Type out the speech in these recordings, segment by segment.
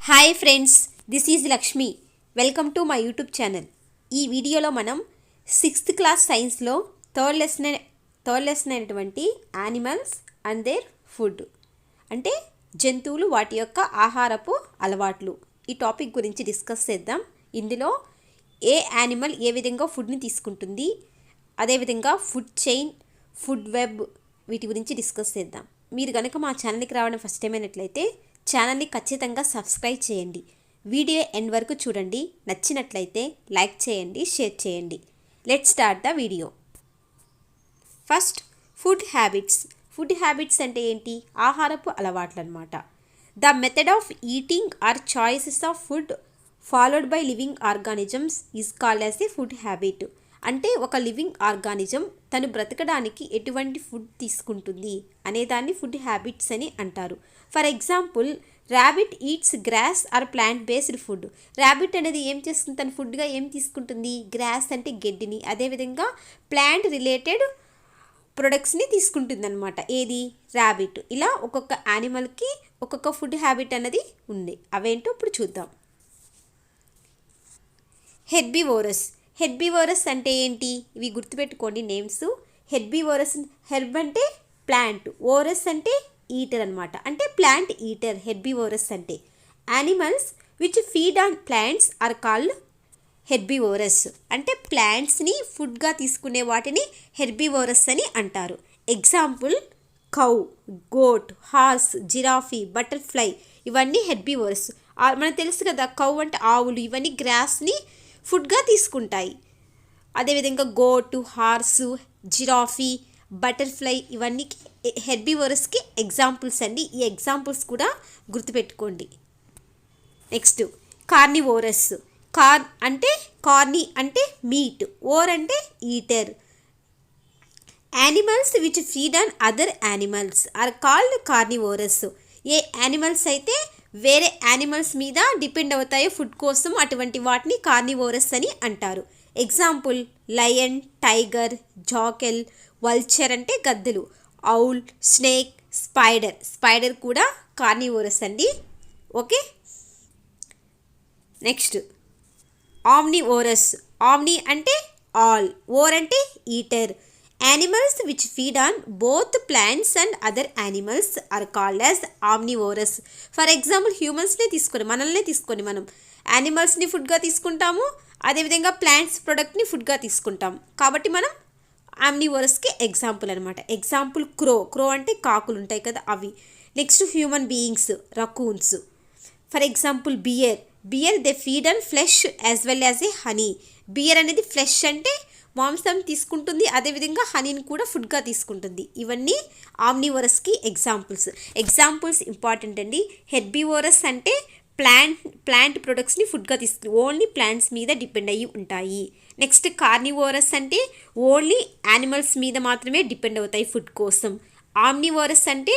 Hi friends, this is Lakshmi. Welcome to my YouTube channel. ఈ వీడియోలో మనం 6th క్లాస్ సైన్స్లో థర్డ్ లెసన్ అయినటువంటి యానిమల్స్ అండ్ దేర్ ఫుడ్ అంటే జంతువులు వాటి యొక్క ఆహారపు అలవాట్లు ఈ టాపిక్ గురించి డిస్కస్ చేద్దాం. ఇందులో ఏ యానిమల్ ఏ విధంగా ఫుడ్ని తీసుకుంటుంది, అదేవిధంగా ఫుడ్ చైన్, ఫుడ్ వెబ్ వీటి గురించి డిస్కస్ చేద్దాం. మీరు కనుక మా ఛానల్కి రావడం ఫస్ట్ టైం అయినట్లయితే ఛానల్ని ఖచ్చితంగా సబ్స్క్రైబ్ చేయండి. వీడియో ఎండ్ వరకు చూడండి. నచ్చినట్లయితే లైక్ చేయండి, షేర్ చేయండి. Let's start the video. First, food habits. Food habits అంటే ఏంటి? ఆహారపు అలవాట్లు అన్నమాట. The method of eating are choices of food followed by living organisms is called as a food habit. అంటే ఒక లివింగ్ ఆర్గానిజం తను బ్రతకడానికి ఎటువంటి ఫుడ్ తీసుకుంటుంది అనేదాన్ని ఫుడ్ హ్యాబిట్స్ అని అంటారు. For example, rabbit eats grass or plant based food. Rabbit అనేది ఏం చేస్తుంది? తన ఫుడ్గా ఏం తీసుకుంటుంది? గ్రాస్ అంటే గడ్డిని, అదేవిధంగా ప్లాంట్ రిలేటెడ్ ప్రొడక్ట్స్ని తీసుకుంటుంది అనమాట. ఏది? ర్యాబిట్. ఇలా ఒక్కొక్క యానిమల్కి ఒక్కొక్క ఫుడ్ హ్యాబిట్ అనేది ఉంది. అవేంటో ఇప్పుడు చూద్దాం. హెర్బివోరస్. హెర్బివోరస్ అంటే ఏంటి? ఇవి గుర్తుపెట్టుకోండి నేమ్స్. హెర్బివోరస్, హెర్బ్ అంటే ప్లాంట్, ఓరస్ అంటే ఈటర్ అనమాట. అంటే ప్లాంట్ ఈటర్ హెర్బివోరస్ అంటే. Animals which feed on plants are called herbivorous. అంటే ప్లాంట్స్ని ఫుడ్గా తీసుకునే వాటిని హెర్బివోరస్ అని అంటారు. Example, cow, goat, horse, giraffe, butterfly ఇవన్నీ హెర్బివోరస్. మనకు తెలుసు కదా, కౌ అంటే ఆవులు, ఇవన్నీ గ్రాస్ని ఫుడ్గా తీసుకుంటాయి. అదేవిధంగా గోటు, హార్సు, జిరాఫీ, బటర్ఫ్లై ఇవన్నీ హెర్బివోరస్కి ఎగ్జాంపుల్స్ అండి. ఈ ఎగ్జాంపుల్స్ కూడా గుర్తుపెట్టుకోండి. Next, carnivorous. కార్నీ అంటే మీట్, ఓర్ అంటే eater. Animals which feed on other animals are called carnivorous. ఏ యానిమల్స్ అయితే వేరే యానిమల్స్ మీద డిపెండ్ అవుతాయో ఫుడ్ కోసం, అటువంటి వాటిని కార్నివోరస్ అని అంటారు. Example, lion, tiger, jackal, vulture అంటే గద్దలు, ఔల్, స్నేక్, స్పైడర్ కూడా కార్నివోరస్ అండి. ఓకే. Next, omnivorous. ఆమ్ని అంటే ఆల్, ఓర్ అంటే eater. Animals which feed on both plants and other animals are called as omnivorous. For example, మనల్నే తీసుకొని మనం యానిమల్స్ని ఫుడ్గా తీసుకుంటాము, అదేవిధంగా ప్లాంట్స్ ప్రొడక్ట్ని ఫుడ్గా తీసుకుంటాం. కాబట్టి మనం ఆమ్నివోరస్కి ఎగ్జాంపుల్ అనమాట. ఎగ్జాంపుల్, క్రో అంటే కాకులు ఉంటాయి కదా అవి. Next, human beings, raccoons. For example, bear they feed on flesh as well as a honey. Bear అనేది ఫ్లెష్ అంటే మాంసం తీసుకుంటుంది, అదేవిధంగా హనీని కూడా ఫుడ్గా తీసుకుంటుంది. ఇవన్నీ ఆమ్నివోరస్కి ఎగ్జాంపుల్స్ ఇంపార్టెంట్ అండి. హెర్బివోరస్ అంటే ప్లాంట్ ప్రొడక్ట్స్ని ఫుడ్గా ఓన్లీ ప్లాంట్స్ మీద డిపెండ్ అయ్యి ఉంటాయి. నెక్స్ట్, కార్నివోరస్ అంటే ఓన్లీ యానిమల్స్ మీద మాత్రమే డిపెండ్ అవుతాయి ఫుడ్ కోసం. ఆమ్నివోరస్ అంటే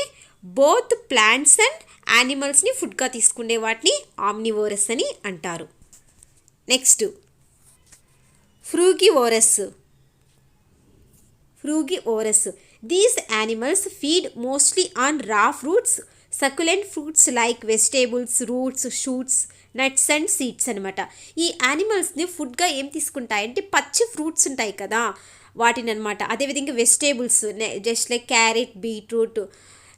బోత్ ప్లాంట్స్ అండ్ యానిమల్స్ని ఫుడ్గా తీసుకునే వాటిని ఆమ్నివోరస్ అని అంటారు. Next, ఫ్రూగివోరస్. These animals feed mostly on raw fruits, succulent fruits like vegetables, roots, shoots, nuts and seeds అనమాట. ఈ యానిమల్స్ని ఫుడ్గా ఏం తీసుకుంటాయంటే పచ్చి ఫ్రూట్స్ ఉంటాయి కదా వాటిని అనమాట. అదేవిధంగా vegetables just like carrot, beetroot.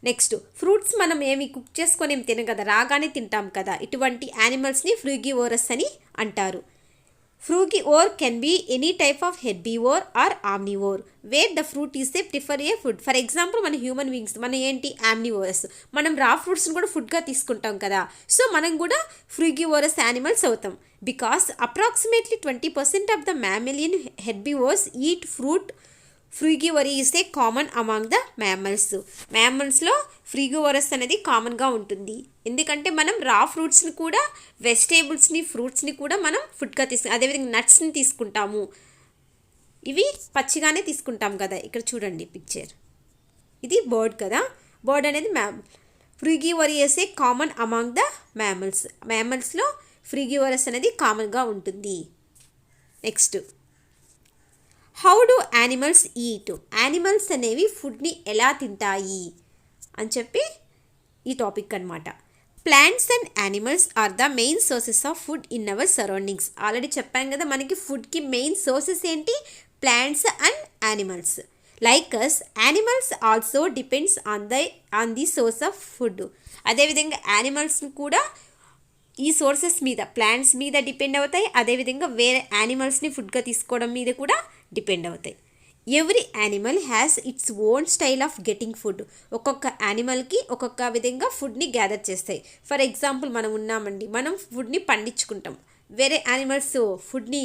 Next, fruits మనం ఏమి కుక్ చేసుకొని ఏమి తినం కదా, రాగానే తింటాం కదా. ఇటువంటి యానిమల్స్ని ఫ్రూగివోరస్ అని అంటారు. Frugivore can be any type of herbivore or omnivore where the fruit is a prefer a food. For example, మన హ్యూమన్ బీయింగ్స్ మన ఏంటి? ఆమ్నివోరస్. మనం రా ఫ్రూట్స్ని కూడా ఫుడ్గా తీసుకుంటాం కదా. సో మనం కూడా ఫ్రూగివోరస్ యానిమల్స్ అవుతాం. Because approximately 20% of the mammalian herbivores eat fruit. Frugivory is a common among the మ్యామల్స్లో ఫ్రూగివోరస్ అనేది కామన్గా ఉంటుంది. ఎందుకంటే మనం రా ఫ్రూట్స్ని కూడా, వెజిటేబుల్స్ని, ఫ్రూట్స్ని కూడా మనం ఫుడ్గా అదేవిధంగా నట్స్ని తీసుకుంటాము. ఇవి పచ్చిగానే తీసుకుంటాం కదా. ఇక్కడ చూడండి పిక్చర్, ఇది బర్డ్ కదా. బర్డ్ అనేది frugivory is a common among the మ్యామల్స్లో ఫ్రూగివోరస్ అనేది కామన్గా ఉంటుంది. Next, how do animals eat. Animals అనేవి ఫుడ్ని ఎలా తింటాయి అని చెప్పి ఈ టాపిక్ అనమాట. Plants and animals are the main sources of food in our surroundings. Already చెప్పాం కదా మనకి ఫుడ్కి మెయిన్ సోర్సెస్ ఏంటి, plants and animals. Like us animals also depends on the source of food. అదేవిధంగా యానిమల్స్ కూడా ఈ సోర్సెస్ మీద, ప్లాంట్స్ మీద డిపెండ్ అవుతాయి, అదేవిధంగా వేరే యానిమల్స్ని ఫుడ్గా తీసుకోవడం మీద కూడా డిపెండ్ అవుతాయి. Every animal has its own style of getting food. ఒక్కొక్క యానిమల్కి ఒక్కొక్క విధంగా ఫుడ్ని గ్యాదర్ చేస్తాయి. ఫర్ ఎగ్జాంపుల్ మనం ఉన్నామండి, మనం ఫుడ్ని పండించుకుంటాం. వేరే యానిమల్స్ ఫుడ్ని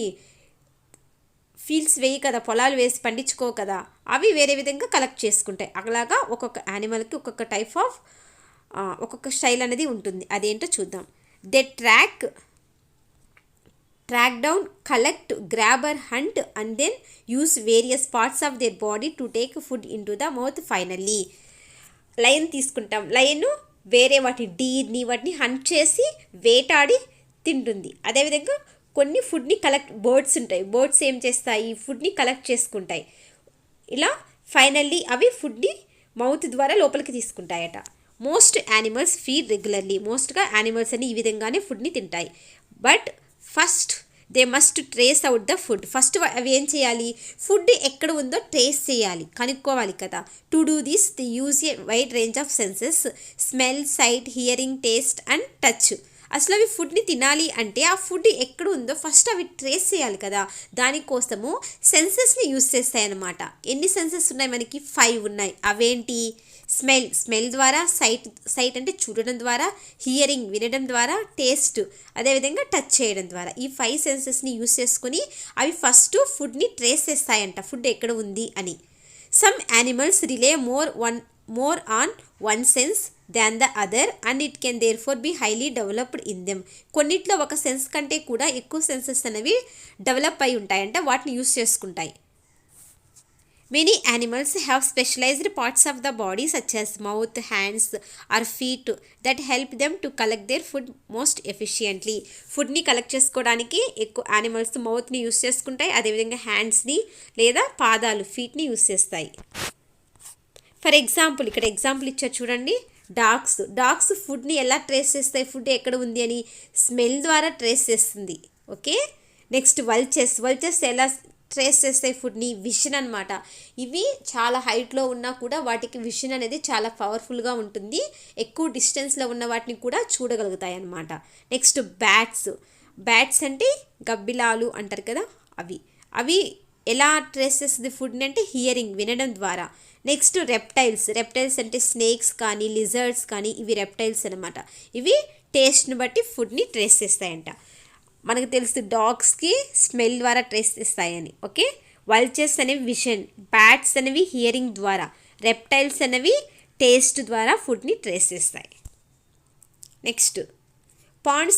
ఫీల్డ్స్ వేయి కదా, పొలాలు వేసి పండించుకో కదా, అవి వేరే విధంగా కలెక్ట్ చేసుకుంటాయి. అలాగా ఒక్కొక్క యానిమల్కి ఒక్కొక్క టైప్ ఆఫ్ ఒక్కొక్క స్టైల్ అనేది ఉంటుంది. అదేంటో చూద్దాం. They track down, collect, grab or hunt and then use various parts of their body to take food in to the mouth finally. Lion తీసుకుంటాం, లయన్ వేరే డీర్ని వాటిని హంట్ చేసి వేటాడి తింటుంది. అదేవిధంగా కొన్ని ఫుడ్ని బర్డ్స్ ఉంటాయి, బర్డ్స్ ఏం చేస్తాయి, ఫుడ్ని కలెక్ట్ చేసుకుంటాయి. ఇలా ఫైనల్లీ అవి ఫుడ్ని మౌత్ ద్వారా లోపలికి తీసుకుంటాయట. Most animals feed regularly. మోస్ట్గా యానిమల్స్ అని ఈ విధంగానే ఫుడ్ని తింటాయి. But first they must trace out the food. First అవి ఏం చేయాలి, ఫుడ్ ఎక్కడ ఉందో ట్రేస్ చేయాలి, కనుక్కోవాలి కదా. To do this they use a wide range of senses, smell, sight, hearing, taste and touch. అసలు అవి ఫుడ్ని తినాలి అంటే ఆ ఫుడ్ ఎక్కడ ఉందో ఫస్ట్ అవి ట్రేస్ చేయాలి కదా. దానికోసము సెన్సెస్ని యూజ్ చేస్తాయన్నమాట. ఎన్ని సెన్సెస్ ఉన్నాయి మనకి, 5 ఉన్నాయి. అవేంటి, స్మెల్ ద్వారా, సైట్ అంటే చూడడం ద్వారా, హియరింగ్ వినడం ద్వారా, టేస్ట్ అదేవిధంగా టచ్ చేయడం ద్వారా. ఈ 5 సెన్సెస్ని యూజ్ చేసుకుని అవి ఫస్ట్ ఫుడ్ని ట్రేస్ చేస్తాయంట, ఫుడ్ ఎక్కడ ఉంది అని. Some animals relay more on one sense than the other and it can therefore be highly developed in them. కొన్నిట్లో ఒక సెన్స్ కంటే కూడా ఎక్కువ సెన్సెస్ అనేవి డెవలప్ అయి ఉంటాయంట, వాటిని యూస్ చేసుకుంటాయి. Many animals have specialized parts of the body such as mouth, hands or feet that help them to collect their food most efficiently. ఫుడ్ని కలెక్ట్ చేసుకోవడానికి ఎక్కువ యానిమల్స్ మౌత్ని యూస్ చేసుకుంటాయి, అదేవిధంగా హ్యాండ్స్ని లేదా పాదాలు ఫీట్ని యూస్ చేస్తాయి. ఫర్ ఎగ్జాంపుల్ ఇక్కడ ఎగ్జాంపుల్ ఇచ్చారు చూడండి. డాగ్స్ ఫుడ్ని ఎలా ట్రేస్ చేస్తాయి, ఫుడ్ ఎక్కడ ఉంది అని స్మెల్ ద్వారా ట్రేస్ చేస్తుంది. ఓకే, నెక్స్ట్ వల్చెస్ ఎలా ట్రేస్ చేస్తాయి ఫుడ్ని, విషన్ అనమాట. ఇవి చాలా హైట్లో ఉన్నా కూడా వాటికి విషన్ అనేది చాలా పవర్ఫుల్గా ఉంటుంది, ఎక్కువ డిస్టెన్స్లో ఉన్న వాటిని కూడా చూడగలుగుతాయి అన్నమాట. నెక్స్ట్ బ్యాట్స్ అంటే గబ్బిలాలు అంటారు కదా, అవి ఎలా ట్రేస్ చేస్తుంది ఫుడ్ని అంటే హియరింగ్ వినడం ద్వారా. నెక్స్ట్ రెప్టైల్స్ అంటే స్నేక్స్ కానీ లిజర్డ్స్ కానీ ఇవి రెప్టైల్స్ అనమాట. ఇవి టేస్ట్ని బట్టి ఫుడ్ని ట్రేస్ చేస్తాయంట. మనకు తెలుసు డాగ్స్కి స్మెల్ ద్వారా ట్రేస్ చేస్తాయని. ఓకే, వల్చెస్ అనేవి విషన్, బ్యాట్స్ అనేవి హియరింగ్ ద్వారా, రెప్టైల్స్ అనేవి టేస్ట్ ద్వారా ఫుడ్ని ట్రేస్ చేస్తాయి. నెక్స్ట్ పాండ్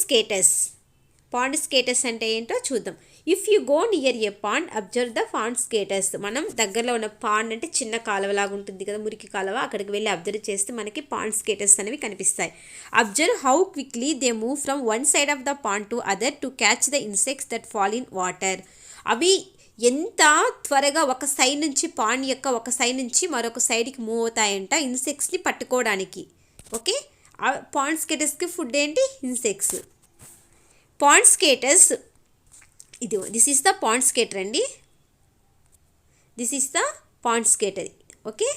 స్కేటర్స్ అంటే ఏంటో చూద్దాం. If you go near a pond observe the pond skaters. మనం దగ్గరలో ఉన్న పాండ్ అంటే చిన్న కాలువలాగా ఉంటుంది కదా, మురికి కాలువ, అక్కడికి వెళ్ళి అబ్జర్వ్ చేస్తే మనకి పాండ్ స్కేటర్స్ అనేవి కనిపిస్తాయి. Observe how quickly they move from one side of the pond to other to catch the insects that fall in water. అవి ఎంత త్వరగా ఒక సైడ్ నుంచి పాండ్ యొక్క ఒక సైడ్ నుంచి మరొక సైడ్కి మూవ్ అవుతాయంట ఇన్సెక్ట్స్ని పట్టుకోవడానికి. ఓకే, పాండ్ స్కేటర్స్కి ఫుడ్ ఏంటి, insects. Pond skaters this is the pond skater అండి, this is the pond skater. Okay,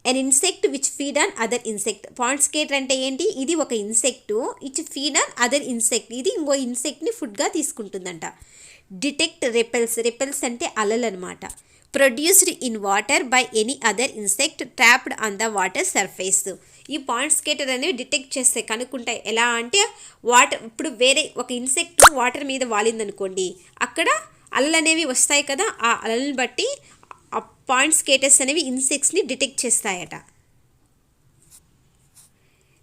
an insect which feed on other insect. Pond skater అంటే ఏంటి, ఇది ఒక insect which feed on other insect, ఇది ఇంకో ఇన్సెక్ట్ని ఫుడ్గా తీసుకుంటుందంట. Detect రెపెల్స్ అంటే అలలు అనమాట. Produced in water by any other insect trapped on the water surface. ఈ పాండ్ స్కేటర్ అనేవి డిటెక్ట్ చేస్తే కనుక్కుంటాయి. ఎలా అంటే ఇప్పుడు వేరే ఒక ఇన్సెక్ట్ వాటర్ మీద వాలిందనుకోండి, అక్కడ అలలు అనేవి వస్తాయి కదా, ఆ అలలను బట్టి ఆ పాండ్ స్కేటర్స్ అనేవి ఇన్సెక్ట్స్ని detect చేస్తాయట.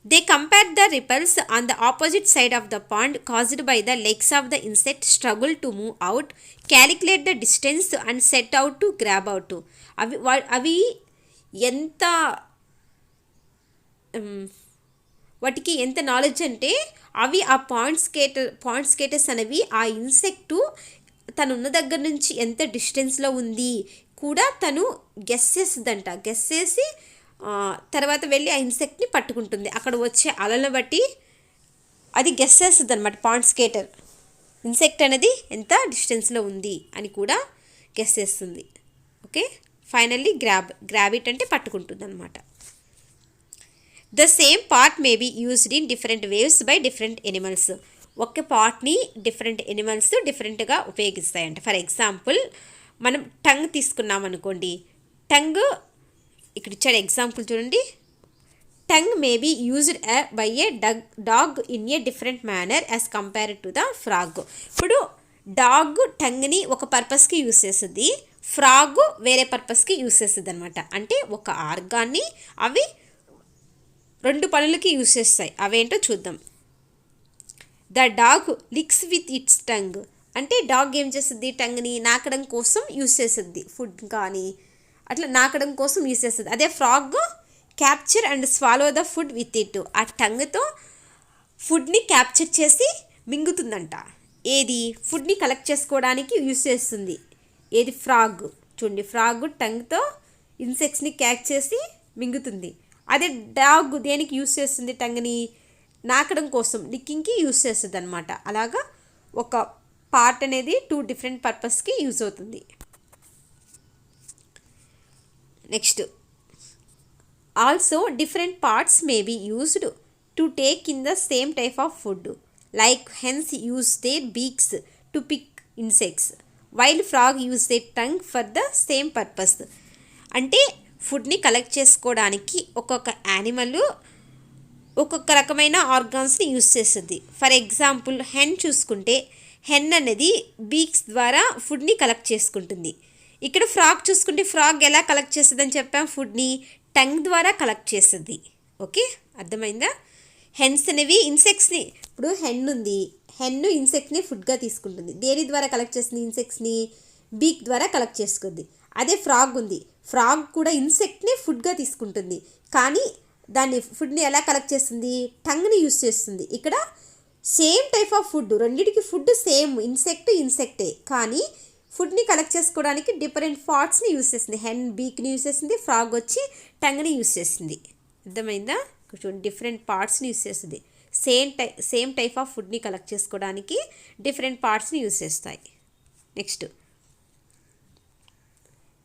They compared the ripples on the opposite side of the pond caused by the legs of the insect struggle to move out, calculate the distance and set out to grab out. అవి ఎంత వాటికి ఎంత knowledge అంటే అవి ఆ pond skaters అనేవి ఆ ఇన్సెక్టు తను ఉన్న దగ్గర నుంచి ఎంత డిస్టెన్స్లో ఉంది కూడా తను గెస్ చేసి తర్వాత వెళ్ళి ఆ ఇన్సెక్ట్ని పట్టుకుంటుంది. అక్కడ వచ్చే అలలను బట్టి అది గెస్ చేస్తుంది అనమాట. పాండ్స్కేటర్ ఇన్సెక్ట్ అనేది ఎంత డిస్టెన్స్లో ఉంది అని కూడా గెస్ చేస్తుంది. ఓకే, ఫైనల్లీ గ్రాబ్ ఇట్ అంటే పట్టుకుంటుంది అనమాట. The same part may be used in different ways by different animals. ఒకే పార్ట్ని డిఫరెంట్ ఎనిమల్స్ డిఫరెంట్గా ఉపయోగిస్తాయంట. ఫర్ ఎగ్జాంపుల్ మనం టంగ్ తీసుకున్నాం అనుకోండి. టంగ్ ఇక్కడ ఇచ్చాడు ఎగ్జాంపుల్ చూడండి. Tongue may be used by a dog in a different manner as compare to the frog. ఇప్పుడు డాగ్ టంగ్ని ఒక పర్పస్కి యూజ్ చేస్తుంది, ఫ్రాగ్ వేరే పర్పస్కి యూజ్ చేస్తుంది అనమాట. అంటే ఒక ఆర్గాన్ని అవి 2 పనులకి యూజ్ చేస్తాయి. అవేంటో చూద్దాం. The dog licks with its tongue. అంటే డాగ్ ఏం చేస్తుంది, టంగ్ని నాకడం కోసం యూజ్ చేస్తుంది, ఫుడ్ కానీ అట్లా నాకడం కోసం యూజ్ చేస్తుంది. అదే frog capture and swallow the food with it. ఆ టంగ్తో ఫుడ్ని క్యాప్చర్ చేసి మింగుతుందంట. ఏది ఫుడ్ని కలెక్ట్ చేసుకోవడానికి యూజ్ చేస్తుంది. ఏది ఫ్రాగ్. చూడండి, ఫ్రాగ్ టంగ్తో ఇన్సెక్ట్స్ని క్యాచ్ చేసి మింగుతుంది. అదే డాగ్ దేనికి యూజ్ చేస్తుంది, టంగ్ని నాకడం కోసం లిక్కింగ్కి యూజ్ చేస్తుంది అనమాట. అలాగా ఒక పార్ట్ అనేది 2 డిఫరెంట్ పర్పస్కి యూజ్ అవుతుంది. Next, also different parts may be used to take in the same type of food. Like hens use their beaks to pick insects while frog use their tongue for the same purpose. అంటే ఫుడ్ని collect చేసుకోవడానికి ఒక్కొక్క animal ఒక్కొక్క రకమైన ఆర్గాన్స్ని use చేస్తుంది. For example hen చూసుకుంటే hen అనేది బీక్స్ ద్వారా ఫుడ్ని కలెక్ట్ చేసుకుంటుంది. ఇక్కడ ఫ్రాగ్ చూసుకుంటే ఫ్రాగ్ ఎలా కలెక్ట్ చేస్తుంది అని చెప్పాం, ఫుడ్ని టంగ్ ద్వారా కలెక్ట్ చేస్తుంది. ఓకే, అర్థమైందా? హెన్స్ అనేవి ఇన్సెక్ట్స్ని, ఇప్పుడు హెన్ ఉంది, హెన్ ఇన్సెక్ట్ని ఫుడ్గా తీసుకుంటుంది. దేని ద్వారా కలెక్ట్ చేస్తుంది, ఇన్సెక్ట్స్ని బీక్ ద్వారా కలెక్ట్ చేసుకుంది. అదే ఫ్రాగ్ ఉంది, ఫ్రాగ్ కూడా ఇన్సెక్ట్ని ఫుడ్గా తీసుకుంటుంది, కానీ దాన్ని ఫుడ్ని ఎలా కలెక్ట్ చేస్తుంది, టంగ్ని యూజ్ చేస్తుంది. ఇక్కడ సేమ్ టైప్ ఆఫ్ ఫుడ్, రెండింటికి ఫుడ్ సేమ్, ఇన్సెక్టే, కానీ ఫుడ్ని కలెక్ట్ చేసుకోవడానికి డిఫరెంట్ పార్ట్స్ని యూజ్ చేస్తుంది. హెన్ బీక్ని యూజ్ చేస్తుంది, ఫ్రాగ్ వచ్చి టంగ్ని యూజ్ చేస్తుంది. అర్థమైందా? చూడండి, డిఫరెంట్ పార్ట్స్ని యూజ్ చేస్తుంది. సేమ్ టైప్ ఆఫ్ ఫుడ్ని కలెక్ట్ చేసుకోవడానికి డిఫరెంట్ పార్ట్స్ని యూజ్ చేస్తాయి. నెక్స్ట్,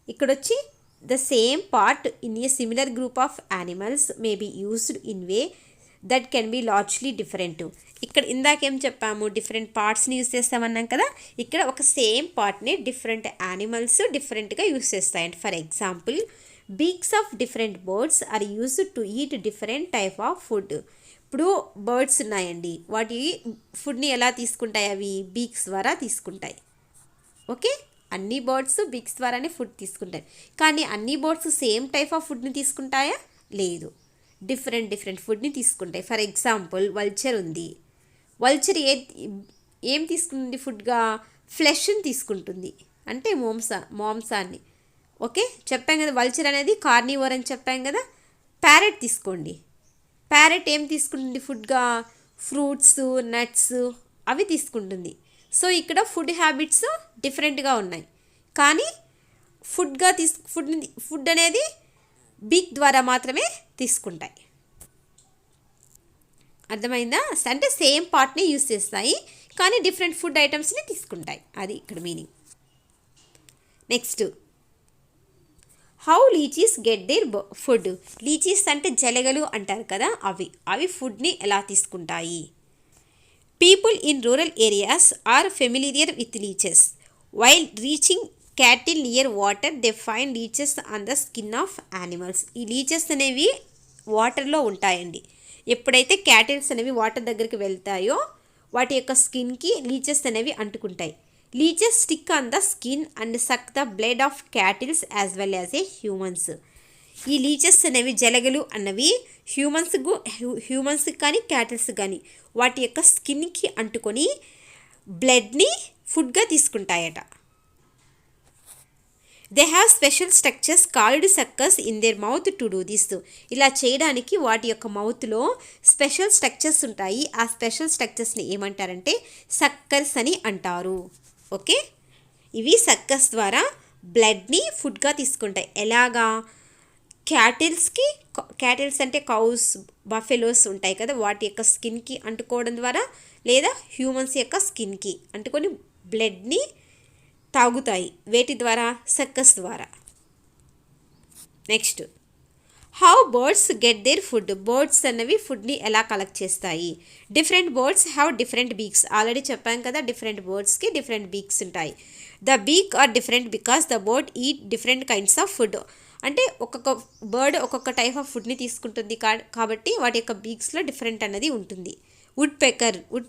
ఇక్కడ వచ్చి the same part in a similar group of animals may be used in way that can be largely different. ఇక్కడ ఇందాకేం చెప్పాము, డిఫరెంట్ పార్ట్స్ని యూజ్ చేస్తామన్నాం కదా. ఇక్కడ ఒక సేమ్ పార్ట్ని డిఫరెంట్ యానిమల్స్ డిఫరెంట్గా యూజ్ చేస్తాయండి. For example beaks of different birds are used to eat different type of food. ఇప్పుడు బర్డ్స్ ఉన్నాయండి, వాటి ఫుడ్ని ఎలా తీసుకుంటాయి, అవి బీక్స్ ద్వారా తీసుకుంటాయి. ఓకే, అన్ని బర్డ్స్ బీక్స్ ద్వారానే ఫుడ్ తీసుకుంటాయి. కానీ అన్ని బర్డ్స్ సేమ్ టైప్ ఆఫ్ ఫుడ్ని తీసుకుంటాయా? లేదు, డిఫరెంట్ ఫుడ్ని తీసుకుంటాయి. ఫర్ ఎగ్జాంపుల్ వల్చర్ ఉంది, వల్చర్ ఏం తీసుకుంటుంది ఫుడ్గా? ఫ్లెష్ని తీసుకుంటుంది, అంటే మాంసాన్ని. ఓకే, చెప్పాం కదా వల్చర్ అనేది కార్నివోర్ అని చెప్పాం కదా. ప్యారెట్ తీసుకోండి, ప్యారెట్ ఏం తీసుకుంటుంది ఫుడ్గా? ఫ్రూట్స్, నట్స్ అవి తీసుకుంటుంది. సో ఇక్కడ ఫుడ్ హ్యాబిట్స్ డిఫరెంట్గా ఉన్నాయి, కానీ ఫుడ్ అనేది బీక్ ద్వారా మాత్రమే తీసుకుంటాయి. అర్థమైందా? అంటే సేమ్ పార్ట్ని యూజ్ చేస్తాయి, కానీ డిఫరెంట్ ఫుడ్ ఐటమ్స్ని తీసుకుంటాయి. అది ఇక్కడ meaning. Next, how leeches get their food. Leeches అంటే జలగలు అంటారు కదా, అవి ఫుడ్ని ఎలా తీసుకుంటాయి? People in rural areas are familiar with leeches. While reaching cattle near water they find leeches on the skin of animals. ఈ లీచెస్ అనేవి వాటర్లో ఉంటాయండి. ఎప్పుడైతే క్యాటిల్స్ అనేవి వాటర్ దగ్గరికి వెళ్తాయో వాటి యొక్క స్కిన్కి లీచెస్ అనేవి అంటుకుంటాయి. Leeches stick on the skin and suck the blood of cattles as well as a humans. ఈ లీచెస్ అనేవి జలగలు అన్నవి హ్యూమన్స్కి కానీ క్యాటిల్స్ కానీ వాటి యొక్క స్కిన్కి అంటుకొని బ్లడ్ని ఫుడ్గా తీసుకుంటాయట. They have special structures called suckers in their mouth to do this. ఇలా చేయడానికి వాటి యొక్క మౌత్లో స్పెషల్ స్ట్రక్చర్స్ ఉంటాయి. ఆ స్పెషల్ స్ట్రక్చర్స్ని ఏమంటారంటే సక్కర్స్ అని అంటారు. ఓకే, ఇవి సక్కర్స్ ద్వారా బ్లడ్ని ఫుడ్గా తీసుకుంటాయి. ఎలాగా? క్యాటిల్స్కి, క్యాటిల్స్ అంటే కౌస్, బఫెలోస్ ఉంటాయి కదా, వాటి యొక్క స్కిన్కి అంటుకోవడం ద్వారా, లేదా హ్యూమన్స్ యొక్క స్కిన్కి అంటుకొని బ్లడ్ని తాగుతాయి. వేటి ద్వారా? సక్కస్ ద్వారా. Next, how birds get their food. Birds అన్నవి ఫుడ్ని ఎలా కలెక్ట్ చేస్తాయి? Different birds have different beaks. Already చెప్పాం కదా, డిఫరెంట్ బర్డ్స్కి డిఫరెంట్ బీక్స్ ఉంటాయి. The beak are different because the bird eat different kinds of food. అంటే ఒక్కొక్క బర్డ్ ఒక్కొక్క టైప్ ఆఫ్ ఫుడ్ని తీసుకుంటుంది కాబట్టి వాటి యొక్క బీక్స్లో డిఫరెంట్ అన్నది ఉంటుంది. వుడ్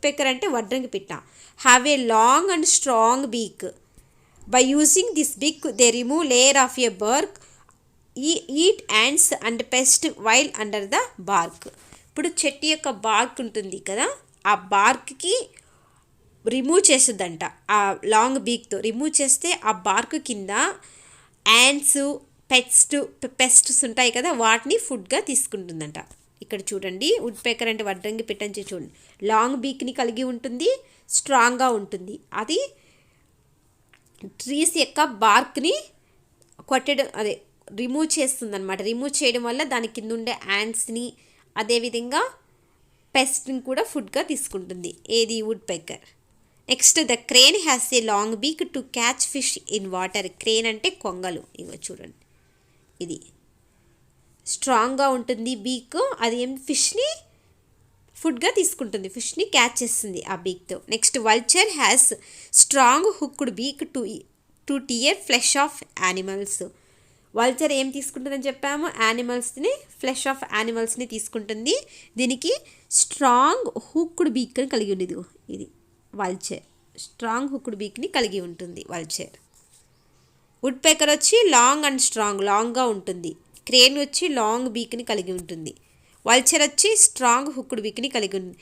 పెక్కర్ అంటే వడ్రంగి పిట్ట have a long and strong beak. By using this beak they remove layer of a bark, eat ants and pest while under the bark. ఇప్పుడు చెట్టు యొక్క బార్క్ ఉంటుంది కదా, ఆ బార్క్కి రిమూవ్ చేస్తుందంట. ఆ లాంగ్ బీక్తో రిమూవ్ చేస్తే ఆ బార్క్ కింద యాండ్స్, పెస్ట్స్ ఉంటాయి కదా, వాటిని ఫుడ్గా తీసుకుంటుందంట. ఇక్కడ చూడండి, వుడ్ పెక్కర్ అంటే వడ్రంగి పిట్టని చూడండి, లాంగ్ బీక్ని కలిగి ఉంటుంది, స్ట్రాంగ్గా ఉంటుంది. అది ట్రీస్ యొక్క బార్క్ని రిమూవ్ చేస్తుంది అనమాట. రిమూవ్ చేయడం వల్ల దాని కింద ఉండే యాంట్స్ని, అదేవిధంగా పెస్ట్ని కూడా ఫుడ్గా తీసుకుంటుంది. ఏది? Woodpecker. Next, the crane has a long beak to catch fish in water. Crane అంటే కొంగలు. ఇగో చూడండి, ఇది స్ట్రాంగ్గా ఉంటుంది బీక్. అది ఫిష్ని ఫుడ్గా తీసుకుంటుంది, ఫిష్ని క్యాచ్ చేస్తుంది ఆ బీక్తో. Next, vulture has strong hooked beak to tear flesh of animals. Vulture ఏం తీసుకుంటుందని చెప్పాము? యానిమల్స్ని, ఫ్లెష్ ఆఫ్ యానిమల్స్ని తీసుకుంటుంది. దీనికి స్ట్రాంగ్ హుక్డ్ బీక్ని కలిగి ఉండేది. ఇది వల్చర్, స్ట్రాంగ్ హుక్డ్ బీక్ని కలిగి ఉంటుంది వల్చర్. వుడ్ పెక్కర్ వచ్చి లాంగ్ అండ్ స్ట్రాంగ్, లాంగ్గా ఉంటుంది. క్రేన్ వచ్చి లాంగ్ బీక్ని కలిగి ఉంటుంది. వల్చర్ వచ్చి స్ట్రాంగ్ హుక్డ్ బీక్ని కలిగి ఉంది.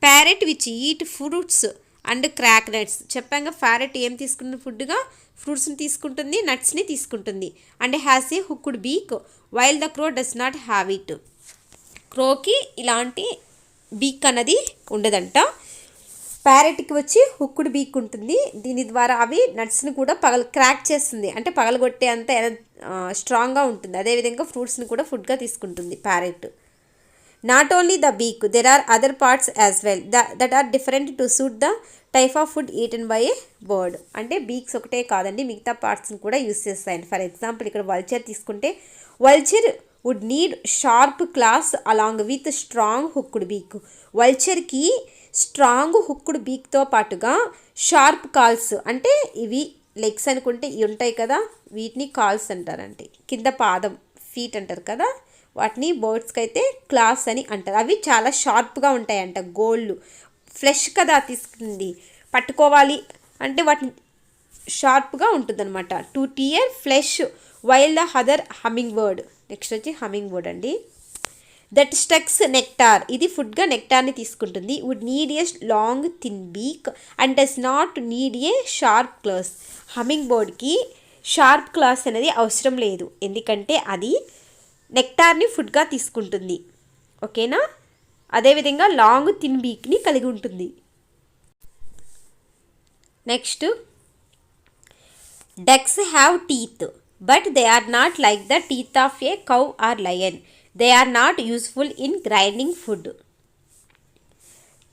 Parrot which eat fruits and crack nuts. చెప్పాక ప్యారెట్ ఏం తీసుకుంటుంది ఫుడ్గా? ఫ్రూట్స్ని తీసుకుంటుంది, నట్స్ని తీసుకుంటుంది. And has a hooked beak while the crow does not have it. క్రోకి ఇలాంటి బీక్ అన్నది ఉండదంట. ప్యారెట్కి వచ్చి హుక్డ్ బీక్ ఉంటుంది. దీని ద్వారా అవి నట్స్ని కూడా క్రాక్ చేస్తుంది, అంటే పగలగొట్టే అంత స్ట్రాంగ్గా ఉంటుంది. అదేవిధంగా ఫ్రూట్స్ని కూడా ఫుడ్గా తీసుకుంటుంది parrot. Not only the beak, there are other parts as well that are different to suit the type of food eaten by a bird. అంటే బీక్స్ ఒకటే కాదండి, మిగతా పార్ట్స్ని కూడా యూస్ చేస్తాయండి. ఫర్ ఎగ్జాంపుల్ ఇక్కడ వల్చర్ తీసుకుంటే, vulture would need sharp claws along with strong hooked beak. వల్చర్కి స్ట్రాంగ్ హుక్డ్ బీక్తో పాటుగా షార్ప్ కాల్స్, అంటే ఇవి లెగ్స్ అనుకుంటే ఇవి ఉంటాయి కదా, వీటిని కాల్స్ అంటారంటే, కింద పాదం, ఫీట్ అంటారు కదా, వాటిని బర్డ్స్కి అయితే క్లాస్ అని అంటారు. అవి చాలా షార్ప్గా ఉంటాయంట. గోళ్ళు ఫ్లెష్ కదా తీసుకుంది, పట్టుకోవాలి అంటే వాటిని షార్ప్గా ఉంటుందన్నమాట. To tear flesh while the other hummingbird. Next వచ్చి హమ్మింగ్ బర్డ్ అండి. That sucks nectar. ఇది ఫుడ్గా నెక్టార్ని తీసుకుంటుంది. Would need a long thin beak and does not need a sharp claws. హమ్మింగ్ బర్డ్కి షార్ప్ క్లాస్ అనేది అవసరం లేదు, ఎందుకంటే అది నెక్టార్ని ఫుడ్గా తీసుకుంటుంది. ఓకేనా? అదేవిధంగా లాంగ్ థిన్ బీక్ని కలిగి ఉంటుంది. Next, ducks have teeth but they are not like the teeth of a cow or lion. They are not useful in grinding food.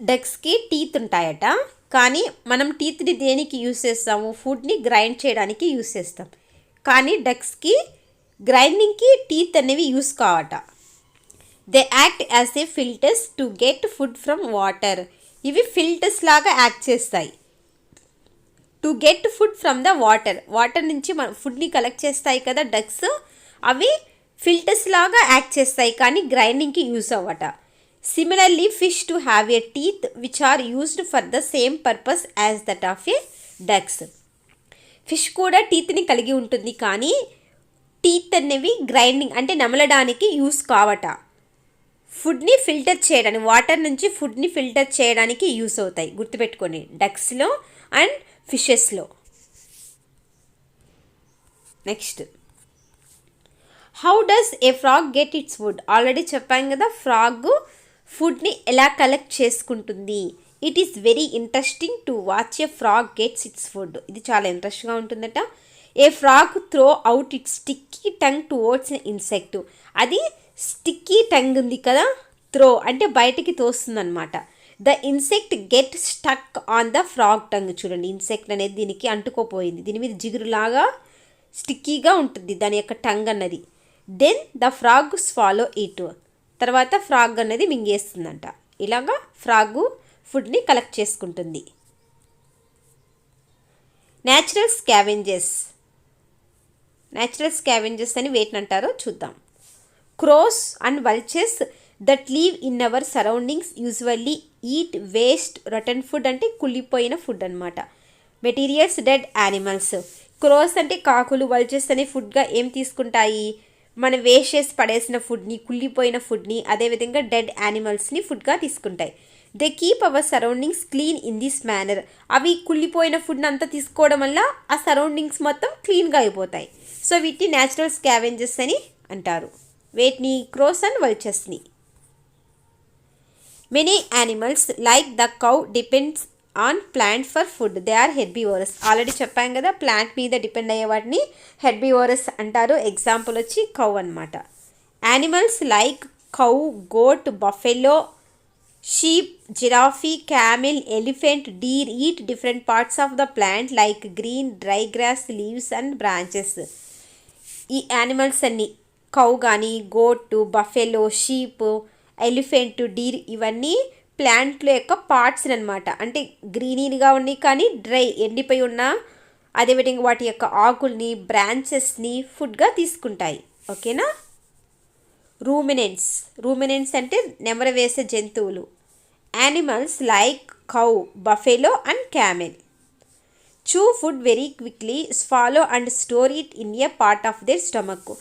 డక్స్కి టీత్ ఉంటాయట, కానీ మనం టీత్ని దేనికి యూస్ చేస్తాము? ఫుడ్ని గ్రైండ్ చేయడానికి యూస్ చేస్తాం. కానీ డక్స్కి గ్రైండింగ్కి టీత్ అనేవి యూస్ కావట. They act as a filters to get food from water. ఇవి ఫిల్టర్స్ లాగా యాక్ట్ చేస్తాయి. To get food from the water, water నుంచి మన ఫుడ్ని కలెక్ట్ చేస్తాయి కదా డక్స్, అవి ఫిల్టర్స్ లాగా యాక్ట్ చేస్తాయి, కానీ గ్రైండింగ్కి యూస్ అవ్వట. Similarly fish too have a teeth which are used for the same purpose as that of a ducks. Fish కూడా టీత్ని కలిగి ఉంటుంది, కానీ టీత్ అనేవి గ్రైండింగ్ అంటే నమలడానికి యూస్ కావట. ఫుడ్ని ఫిల్టర్ చేయడానికి, వాటర్ నుంచి ఫుడ్ని ఫిల్టర్ చేయడానికి యూస్ అవుతాయి. గుర్తుపెట్టుకోండి, డక్స్లో అండ్ ఫిషెస్లో. Next, how does a frog get its food. Already చెప్పాం కదా ఫ్రాగ్ ఫుడ్ని ఎలా కలెక్ట్ చేసుకుంటుంది. It is very interesting to watch a frog gets its food. ఇది చాలా ఇంట్రెస్ట్గా ఉంటుందట. A frog throw out it sticky tongue towards insect. అది స్టిక్కీ టంగ్ ఉంది కదా, త్రో అంటే బయటికి తోస్తుందన్నమాట. The insect get stuck on the frog tongue. చూడండి, ఇన్సెక్ట్ అనేది దీనికి అంటుకోపోయింది, దీని మీద జిగురులాగా స్టిక్కీగా ఉంటుంది దాని యొక్క టంగ్ అన్నది. Then the frog swallow it. తర్వాత ఫ్రాగ్ అనేది మింగేస్తుందంట. ఇలాగా ఫ్రాగు ఫుడ్ని కలెక్ట్ చేసుకుంటుంది. న్యాచురల్ స్కావెంజర్స్ అని వేటిని అంటారో చూద్దాం. Crows and vultures that live in our surroundings usually eat waste rotten food. అంటే కుళ్ళిపోయిన ఫుడ్ అనమాట. Materials dead animals. క్రోస్ అంటే కాకులు, వల్చెస్ అనే ఫుడ్గా ఏం తీసుకుంటాయి, మనం వేస్ట్ చేసి పడేసిన ఫుడ్ని, కుళ్ళిపోయిన ఫుడ్ని, అదేవిధంగా డెడ్ యానిమల్స్ని ఫుడ్గా తీసుకుంటాయి. They keep our surroundings clean in this manner. అవి కుళ్ళిపోయిన ఫుడ్ని అంతా తీసుకోవడం వల్ల ఆ సరౌండింగ్స్ మొత్తం క్లీన్గా అయిపోతాయి. సో వీటిని న్యాచురల్ స్కావెంజర్స్ అని అంటారు. వేటిని? క్రోస్ అండ్ వల్చెస్ని. Many animals like the cow depends on plant for food. They are herbivorous. Already చెప్పాం కదా, ప్లాంట్ మీద డిపెండ్ అయ్యే వాటిని హెర్బివోరస్ అంటారు. ఎగ్జాంపుల్ వచ్చి కౌ అనమాట. Animals like cow, goat, buffalo, sheep, giraffe, camel, elephant, deer eat different parts of the plant like green, dry grass, leaves and branches. ఈ animals అన్నీ కౌ కానీ, goat, buffalo, sheep, elephant, deer ఇవన్నీ ప్లాంట్ల యొక్క parts అనమాట. అంటే గ్రీనీగా ఉన్నాయి కానీ డ్రై ఎండిపోయి ఉన్న, అదేవిధంగా వాటి యొక్క ఆకుల్ని, బ్రాంచెస్ని ఫుడ్గా తీసుకుంటాయి. ఓకేనా? రూమినెంట్స్ అంటే నెమరు వేసే జంతువులు. Animals like cow, buffalo and camel chew food very quickly, swallow and store it in a part of their stomach.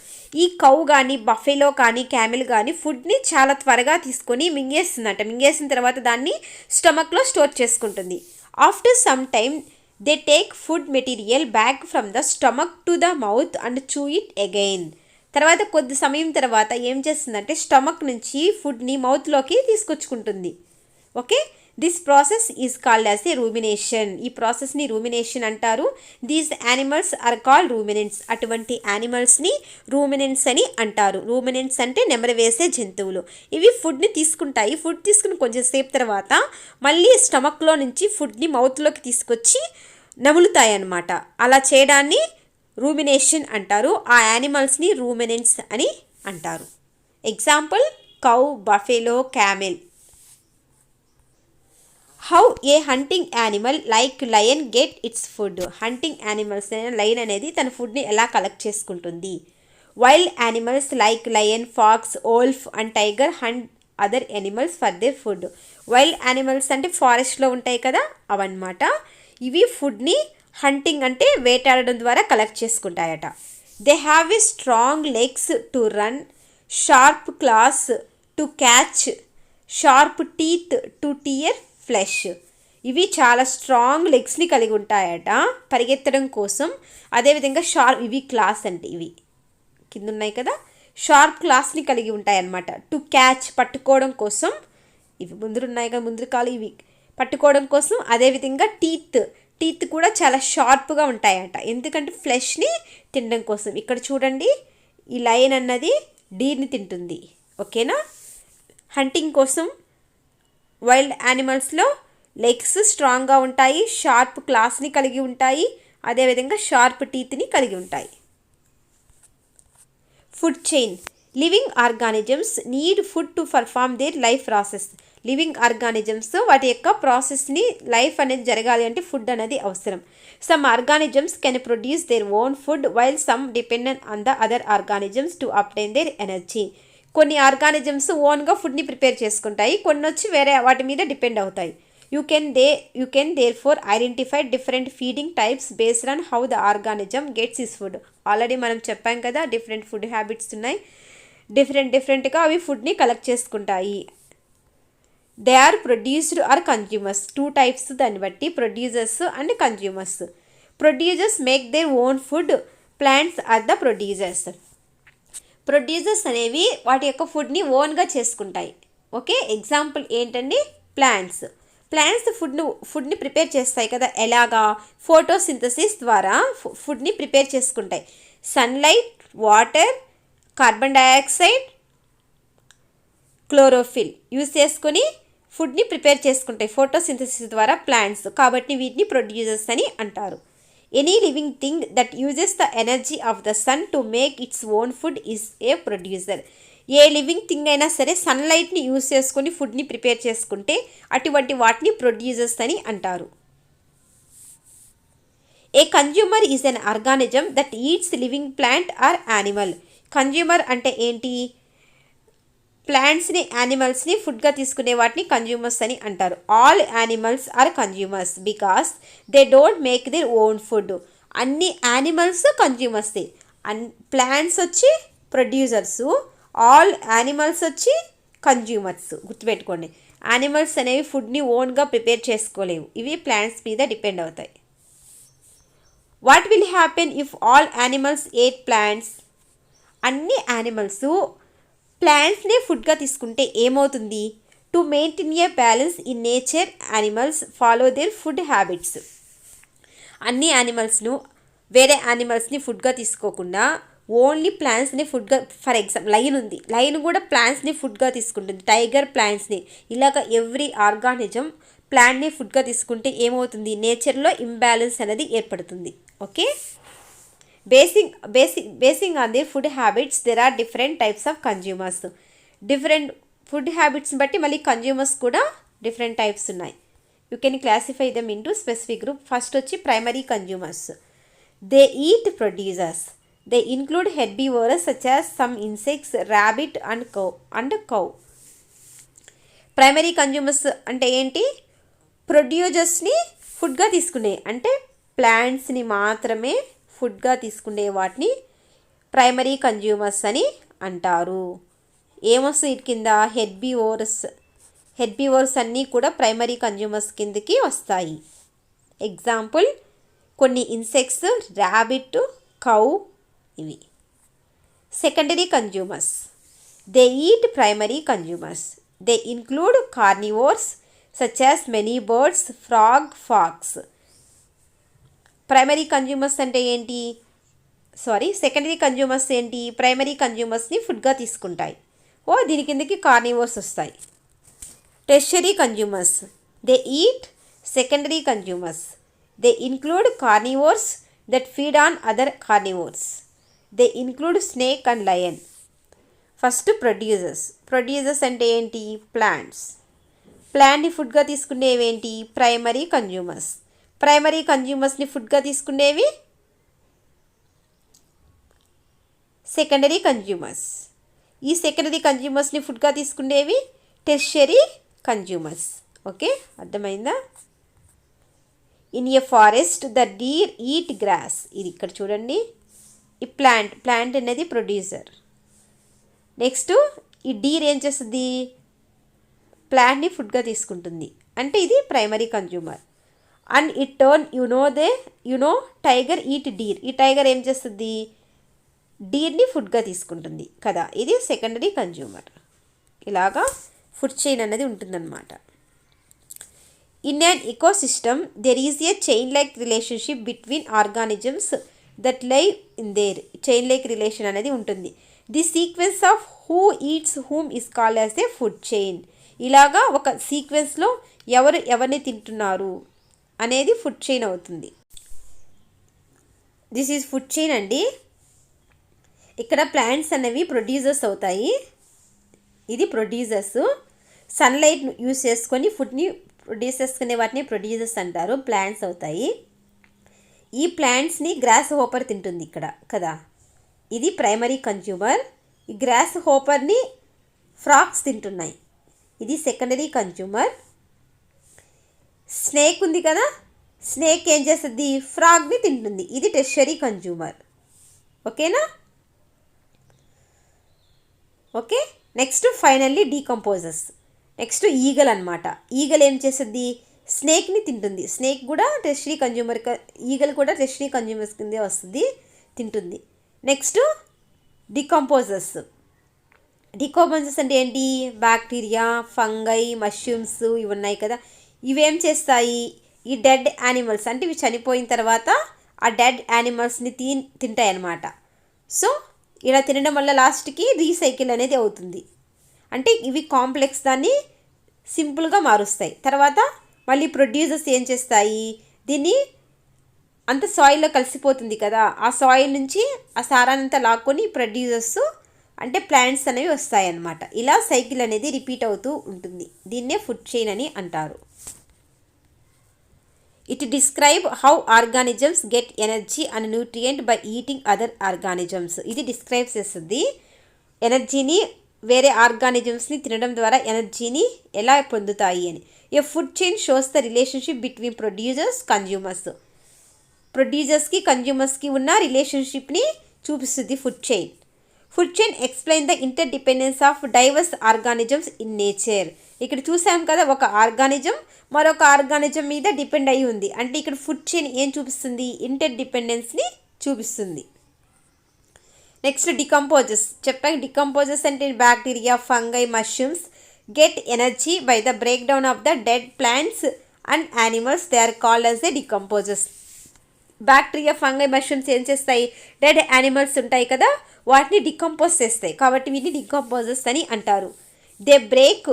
ఈ కౌ కానీ, బఫెలో కానీ, క్యామెల్ కానీ ఫుడ్ని చాలా త్వరగా తీసుకొని మింగేస్తుందంట. మింగేసిన తర్వాత దాన్ని స్టమక్లో స్టోర్ చేసుకుంటుంది. After some time they take food material back from the stomach to the mouth and chew it again. తర్వాత కొద్ది సమయం తర్వాత ఏం చేస్తుందంటే స్టమక్ నుంచి ఫుడ్ని మౌత్లోకి తీసుకొచ్చుకుంటుంది. Okay, this process is called as a rumination. ఈ ప్రాసెస్ని రూమినేషన్ అంటారు. These animals are called ruminants. అటువంటి యానిమల్స్ని రూమినెంట్స్ అని అంటారు. రూమినెంట్స్ అంటే నెమరు వేసే జంతువులు. ఇవి ఫుడ్ని తీసుకుంటాయి. ఫుడ్ తీసుకుని కొంచెం సేపు తర్వాత మళ్ళీ స్టమక్లో నుంచి ఫుడ్ని మౌత్లోకి తీసుకొచ్చి నములుతాయి అన్నమాట. అలా చేయడాన్ని రూమినేషన్ అంటారు. ఆ యానిమల్స్ని రూమినెంట్స్ అని అంటారు. Example cow, buffalo, camel. How a hunting animal like lion get its food. Hunting animals lion అనేది తన ఫుడ్ని ఎలా కలెక్ట్ చేసుకుంటుంది. Wild animals like lion, fox, wolf and tiger hunt other animals for their food. Wild animals అంటే ఫారెస్ట్లో ఉంటాయి కదా, అవన్నమాట. ఇవి ఫుడ్ని హంటింగ్ అంటే వేటాడడం ద్వారా కలెక్ట్ చేసుకుంటాయట. They have a strong legs to run, sharp claws to catch, sharp teeth to tear flesh. ఇవి చాలా స్ట్రాంగ్ లెగ్స్ని కలిగి ఉంటాయట పరిగెత్తడం కోసం. అదేవిధంగా ఇవి క్లాస్ అంటే ఇవి కింద ఉన్నాయి కదా, షార్ప్ క్లాస్ని కలిగి ఉంటాయి అన్నమాట. టు క్యాచ్ పట్టుకోవడం కోసం, ఇవి ముందున్నాయి కదా ముందు కాలు, ఇవి పట్టుకోవడం కోసం. అదేవిధంగా టీత్ కూడా చాలా షార్ప్గా ఉంటాయట, ఎందుకంటే ఫ్లెష్ని తినడం కోసం. ఇక్కడ చూడండి, ఈ లయన్ అన్నది డీర్ని తింటుంది. ఓకేనా? హంటింగ్ కోసం వైల్డ్ యానిమల్స్లో లెగ్స్ స్ట్రాంగ్గా ఉంటాయి, షార్ప్ క్లాస్ని కలిగి ఉంటాయి, అదేవిధంగా షార్ప్ టీత్ని కలిగి ఉంటాయి. Food chain. Living organisms need food to perform their life process. Living organisms వాటి యొక్క ప్రాసెస్ని, లైఫ్ అనేది జరగాలి అంటే ఫుడ్ అనేది అవసరం. Some organisms can produce there own food while some dependent on the other organisms to obtain there energy. కొన్ని organisms ఓన్గా ఫుడ్ని ప్రిపేర్ చేసుకుంటాయి, కొన్ని వచ్చి వేరే వాటి మీద డిపెండ్ అవుతాయి. You can therefore identify different feeding types based on how the organism gets is food. Already మనం చెప్పాం కదా, డిఫరెంట్ ఫుడ్ హ్యాబిట్స్ ఉన్నాయి, డిఫరెంట్గా అవి ఫుడ్ని కలెక్ట్ చేసుకుంటాయి. They are produced or consumers. 2 types దాన్ని బట్టి, producers and consumers. Producers make their own food, plants are the producers. Producers అనేవి వాటి యొక్క ఫుడ్ని ఓన్గా చేసుకుంటాయి. ఓకే, ఎగ్జాంపుల్ ఏంటండి? ప్లాంట్స్. ప్లాంట్స్ ఫుడ్ని ప్రిపేర్ చేస్తాయి కదా, ఎలాగా? ఫోటోసింథసిస్ ద్వారా ఫుడ్ని ప్రిపేర్ చేసుకుంటాయి. Sunlight, water, carbon dioxide, chlorophyll use చేసుకొని ఫుడ్ని ప్రిపేర్ చేసుకుంటాయి ఫోటోసింథసిస్ ద్వారా ప్లాంట్స్. కాబట్టి వీటిని ప్రొడ్యూసర్స్ అని అంటారు. Any living thing that uses the energy of the sun to make its own food is a producer. A living thing అయినా సరే సన్లైట్ని యూజ్ చేసుకొని ఫుడ్ని ప్రిపేర్ చేసుకుంటే అటువంటి వాటిని ప్రొడ్యూసర్స్ అని అంటారు. ఏ consumer is an organism that eats living plant or animal. Consumer అంటే ఏంటి? ప్లాంట్స్ని, యానిమల్స్ని ఫుడ్గా తీసుకునే వాటిని కన్జ్యూమర్స్ అని అంటారు. All animals are consumers because they don't make their own food. అన్ని యానిమల్స్ కన్జ్యూమర్సే. ప్లాంట్స్ వచ్చి ప్రొడ్యూసర్సు, ఆల్ యానిమల్స్ వచ్చి కన్జ్యూమర్స్. గుర్తుపెట్టుకోండి, యానిమల్స్ అనేవి ఫుడ్ని ఓన్గా ప్రిపేర్ చేసుకోలేవు, ఇవి ప్లాంట్స్ మీద డిపెండ్ అవుతాయి. What will happen if all animals ate plants? అన్ని యానిమల్స్ ప్లాంట్స్నే ఫుడ్గా తీసుకుంటే ఏమవుతుంది? To maintain a balance in nature animals follow their food habits. అన్ని యానిమల్స్ను వేరే యానిమల్స్ని ఫుడ్గా తీసుకోకుండా ఓన్లీ ప్లాంట్స్ని ఫుడ్గా, ఫర్ ఎగ్జాంపుల్ లైన్ ఉంది, లైన్ కూడా ప్లాంట్స్ని ఫుడ్గా తీసుకుంటుంది, టైగర్ ప్లాంట్స్ని. ఇలాగ ఎవ్రీ ఆర్గానిజం ప్లాంట్ని ఫుడ్గా తీసుకుంటే ఏమవుతుంది? నేచర్లో ఇంబ్యాలెన్స్ అనేది ఏర్పడుతుంది. Okay, basing on their food habits there are different types of consumers. Different food హ్యాబిట్స్ని బట్టి మళ్ళీ కన్జ్యూమర్స్ కూడా డిఫరెంట్ టైప్స్ ఉన్నాయి. You can classify them into specific group. First వచ్చి primary consumers. They eat producers. They include herbivorous such as some insects, rabbit and cow. Primary consumers అంటే ఏంటి? ప్రొడ్యూసర్స్ని ఫుడ్గా తీసుకునే, అంటే ప్లాంట్స్ని మాత్రమే ఫుడ్గా తీసుకునే వాటిని ప్రైమరీ కన్జ్యూమర్స్ అని అంటారు. ఏమొస్తుంది వీటి కింద? హెర్బివోర్స్ అన్నీ కూడా ప్రైమరీ కన్జ్యూమర్స్ కిందకి వస్తాయి. ఎగ్జాంపుల్ కొన్ని ఇన్సెక్ట్స్, ర్యాబిట్, కౌ ఇవి. Secondary consumers. They eat primary consumers. They include carnivores such as many birds, frog, fox. Primary consumers అంటే ఏంటి? సెకండరీ కన్జ్యూమర్స్ ఏంటి? ప్రైమరీ కన్జ్యూమర్స్ని ఫుడ్గా తీసుకుంటాయి. దీని కిందకి కార్నివోర్స్ వస్తాయి. Tertiary consumers. They eat secondary consumers. They include carnivores that feed on other carnivores. They include snake and lion. First producers అంటే ఏంటి? ప్లాంట్ని ఫుడ్గా తీసుకునేవేంటి? Primary consumers. ప్రైమరీ కన్జ్యూమర్స్ని ఫుడ్గా తీసుకునేవి సెకండరీ కన్జ్యూమర్స్. ఈ సెకండరీ కన్జ్యూమర్స్ని ఫుడ్గా తీసుకునేవి టెర్షరీ కన్జ్యూమర్స్. ఓకే, అర్థమైందా? In a forest the deer eat grass. ఇది ఇక్కడ చూడండి, ఈ ప్లాంట్ అనేది ప్రొడ్యూసర్. నెక్స్ట్ ఈ డీర్ ఏం చేస్తుంది? ప్లాంట్ని ఫుడ్గా తీసుకుంటుంది, అంటే ఇది primary consumer. And it turn tiger eat deer. ఈ టైగర్ ఏం చేస్తుంది? డీర్ని ఫుడ్గా తీసుకుంటుంది కదా, ఇది సెకండరీ కన్జ్యూమర్. ఇలాగా ఫుడ్ చైన్ అనేది ఉంటుందన్నమాట. In an ecosystem there is a chain like relationship between organisms that live in there. Chain like relation అనేది ఉంటుంది. The sequence of who eats whom is called as a food chain. ఇలాగా ఒక సీక్వెన్స్లో ఎవరిని తింటున్నారు అనేది ఫుడ్ చైన్ అవుతుంది. This is food chain అండి. ఇక్కడ ప్లాంట్స్ అనేవి ప్రొడ్యూసర్స్ అవుతాయి. ఇది ప్రొడ్యూసర్స్. సన్లైట్ యూస్ చేసుకొని ఫుడ్ని ప్రొడ్యూస్ చేసుకునే వాటిని ప్రొడ్యూసర్స్ అంటారు, ప్లాంట్స్ అవుతాయి. ఈ ప్లాంట్స్ని గ్రాస్ హోపర్ తింటుంది ఇక్కడ కదా, ఇది ప్రైమరీ కన్జ్యూమర్. ఈ గ్రాస్ హోపర్ని ఫ్రాక్స్ తింటున్నాయి, ఇది సెకండరీ కన్జ్యూమర్. స్నేక్ ఉంది కదా, స్నేక్ ఏం చేస్తుంది? ఫ్రాగ్ని తింటుంది, ఇది టెర్షరీ కన్జ్యూమర్. ఓకేనా? Okay, next finally decomposers. Next eagle అనమాట. ఈగల్ ఏం చేస్తుంది? స్నేక్ని తింటుంది. స్నేక్ కూడా టెర్షరీ కన్జ్యూమర్, ఈగల్ కూడా టెర్షరీ కన్జ్యూమర్స్ కిందే వస్తుంది, తింటుంది. Next decomposers. డీకంపోజర్స్ అంటే ఏంటి? బ్యాక్టీరియా, ఫంగై, మష్రూమ్స్ ఇవి ఉన్నాయి కదా, ఇవేం చేస్తాయి, ఈ డెడ్ యానిమల్స్ అంటే ఇవి చనిపోయిన తర్వాత ఆ డెడ్ యానిమల్స్ని తింటాయి అన్నమాట. సో ఇలా తినడం వల్ల లాస్ట్కి రీసైకిల్ అనేది అవుతుంది. అంటే ఇవి కాంప్లెక్స్ దాన్ని సింపుల్గా మారుస్తాయి. తర్వాత మళ్ళీ ప్రొడ్యూసర్స్ ఏం చేస్తాయి, దీన్ని అంత సాయిల్లో కలిసిపోతుంది కదా, ఆ సాయిల్ నుంచి ఆ సారాన్నంతా లాక్కొని ప్రొడ్యూసర్స్ అంటే ప్లాంట్స్ అనేవి వస్తాయన్నమాట. ఇలా సైకిల్ అనేది రిపీట్ అవుతూ ఉంటుంది. దీన్నే ఫుడ్ చైన్ అని అంటారు. It describe how organisms get energy and nutrient by eating other organisms. ఇది డిస్క్రైబ్ చేస్తుంది ఎనర్జీని, వేరే ఆర్గానిజమ్స్ని తినడం ద్వారా ఎనర్జీని ఎలా పొందుతాయి అని. A food chain shows the relationship between producers consumers. ప్రొడ్యూసర్స్కి కన్జ్యూమర్స్కి ఉన్న రిలేషన్షిప్ని చూపిస్తుంది food chain. Food chain explain the interdependence of diverse organisms in nature. ఇక్కడ చూసాం కదా, ఒక ఆర్గానిజం మరొక ఆర్గానిజం మీద డిపెండ్ అయి ఉంది. అంటే ఇక్కడ ఫుడ్ చైన్ ఏం చూపిస్తుంది, ఇంటర్ డిపెండెన్స్ని చూపిస్తుంది. నెక్స్ట్ డికంపోజెస్ చెప్పాక, డికంపోజెస్ అంటే bacteria, fungi, mushrooms get energy by the break down of the dead plants and animals. They are called as the decomposers. Bacteria, fungi, mushrooms ఏం చేస్తాయి, డెడ్ యానిమల్స్ ఉంటాయి కదా వాటిని డికంపోజ్ చేస్తాయి, కాబట్టి వీటిని డికంపోజెస్ అని అంటారు. They break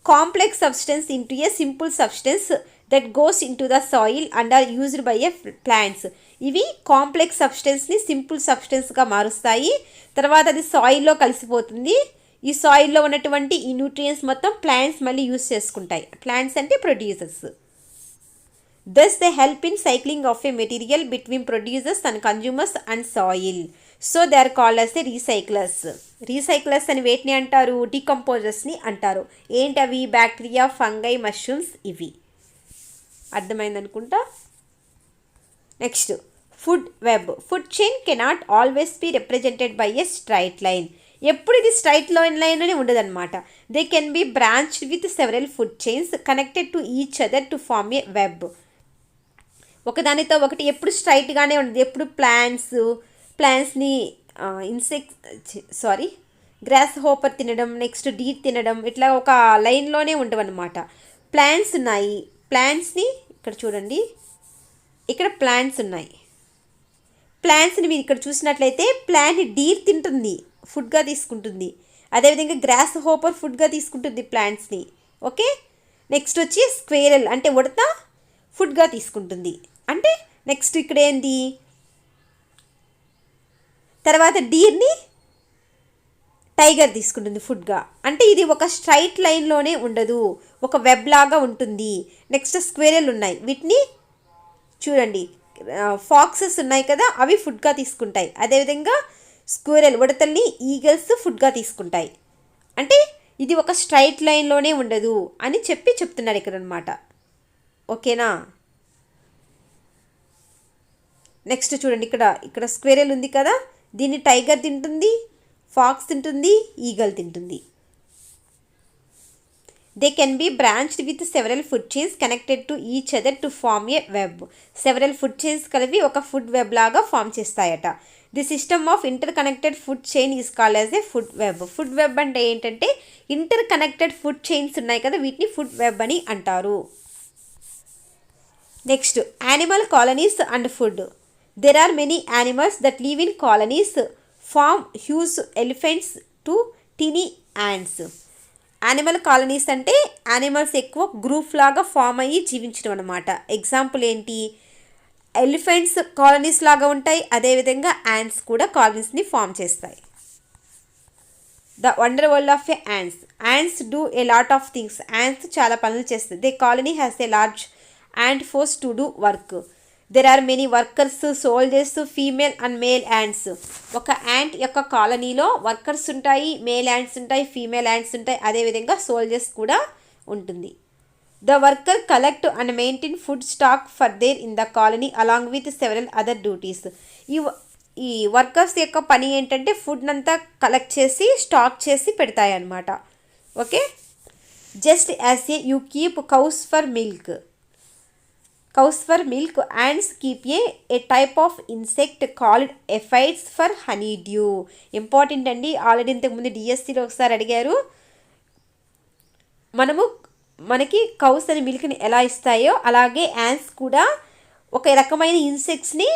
complex substance into a simple substance that goes into the soil and are used by a plants. ఇవి కాంప్లెక్స్ సబ్స్టెన్స్ని సింపుల్ సబ్స్టెన్స్గా మారుస్తాయి. తర్వాత అది సాయిల్లో కలిసిపోతుంది. ఈ సాయిల్లో ఉన్నటువంటి ఈ న్యూట్రియంట్స్ మొత్తం ప్లాంట్స్ మళ్ళీ యూజ్ చేసుకుంటాయి. ప్లాంట్స్ అంటే producers. Thus, they help in cycling of a material between producers and consumers and soil. So, they are called as the recyclers. Recyclers అని వేటిని అంటారు, డికంపోజర్స్ని అంటారు. ఏంటవి, బ్యాక్టీరియా, ఫంగై, మష్రూమ్స్ ఇవి. అర్థమైంది అనుకుంటా. Next food web. Food chain cannot always be represented by a straight line. ఎప్పుడు ఇది స్ట్రైట్ లైన్లోనే ఉండదన్నమాట. They can be branched with several food chains connected to each other to form a web. ఒకదానితో ఒకటి ఎప్పుడు స్ట్రైట్గానే ఉండదు. ఎప్పుడు ప్లాంట్స్ని గ్రాస్ హోపర్ తినడం, నెక్స్ట్ డీట్ తినడం, ఇట్లా ఒక లైన్లోనే ఉండవన్నమాట. ప్లాంట్స్ ఉన్నాయి, ప్లాంట్స్ని ఇక్కడ చూడండి, ఇక్కడ ప్లాంట్స్ ఉన్నాయి. ప్లాంట్స్ని మీరు ఇక్కడ చూసినట్లయితే ప్లాంట్ డీర్ తింటుంది, ఫుడ్గా తీసుకుంటుంది. అదేవిధంగా గ్రాస్ హోపర్ ఫుడ్గా తీసుకుంటుంది ప్లాంట్స్ని. ఓకే, నెక్స్ట్ వచ్చి స్క్వేరల్ అంటే ఉడత ఫుడ్గా తీసుకుంటుంది. అంటే నెక్స్ట్ ఇక్కడ ఏంది, తర్వాత డీర్ని టైగర్ తీసుకుంటుంది ఫుడ్గా. అంటే ఇది ఒక స్ట్రైట్ లైన్లోనే ఉండదు, ఒక వెబ్ లాగా ఉంటుంది. నెక్స్ట్ స్క్వేరల్ ఉన్నాయి, వీటిని చూడండి, ఫాక్సెస్ ఉన్నాయి కదా అవి ఫుడ్గా తీసుకుంటాయి. అదేవిధంగా స్క్వేరల్ ఉడతల్ని ఈగల్స్ ఫుడ్గా తీసుకుంటాయి. అంటే ఇది ఒక స్ట్రైట్ లైన్లోనే ఉండదు అని చెప్తున్నారు ఇక్కడ అనమాట. ఓకేనా. నెక్స్ట్ చూడండి, ఇక్కడ స్క్వేరల్ ఉంది కదా, దీన్ని టైగర్ తింటుంది, ఫాక్స్ తింటుంది, ఈగల్ తింటుంది. They can be branched with several food chains connected to each other to form a web. Several food chains కలిపి ఒక ఫుడ్ వెబ్ లాగా ఫామ్ చేస్తాయట. The system of interconnected food chain is called as a food web. Food web అంటే ఏంటంటే inter connected food chains ఉన్నాయి కదా, వీటిని food web అని అంటారు. Next animal colonies and food. There are many animals that live in colonies from huge elephants to teeny ants. Animal colonies అంటే animals ఎక్కువ group లాగా ఫామ్ అయ్యి జీవించడం అనమాట. ఎగ్జాంపుల్ ఏంటి, ఎలిఫెంట్స్ కాలనీస్ లాగా ఉంటాయి, అదేవిధంగా యాంట్స్ కూడా కాలనీస్ని ఫామ్ చేస్తాయి. The wonder world of a ants. Ants do a lot of things. Ants చాలా పనులు చేస్తాయి. They colony has a large ant force to do work. There are many workers, soldiers, female and male ants. ఒక ant యొక్క కాలనీలో workers ఉంటాయి, male ants ఉంటాయి, female ants ఉంటాయి, అదేవిధంగా సోల్జర్స్ కూడా ఉంటుంది. The worker collect and maintain food stock for their in the colony along with several other duties. ఈ వర్కర్స్ యొక్క పని ఏంటంటే ఫుడ్ అంతా కలెక్ట్ చేసి స్టాక్ చేసి పెడతాయి అన్నమాట. Okay, just as you keep cows for milk. Cows for milk, ants keep a type of insect called aphids for honeydew. Important అండి, ఆల్రెడీ ఇంతకుముందు డిఎస్సిలో ఒకసారి అడిగారు. మనకి కౌస్ అని మిల్క్ని ఎలా ఇస్తాయో అలాగే యాంట్స్ కూడా ఒక రకమైన ఇన్సెక్ట్స్ని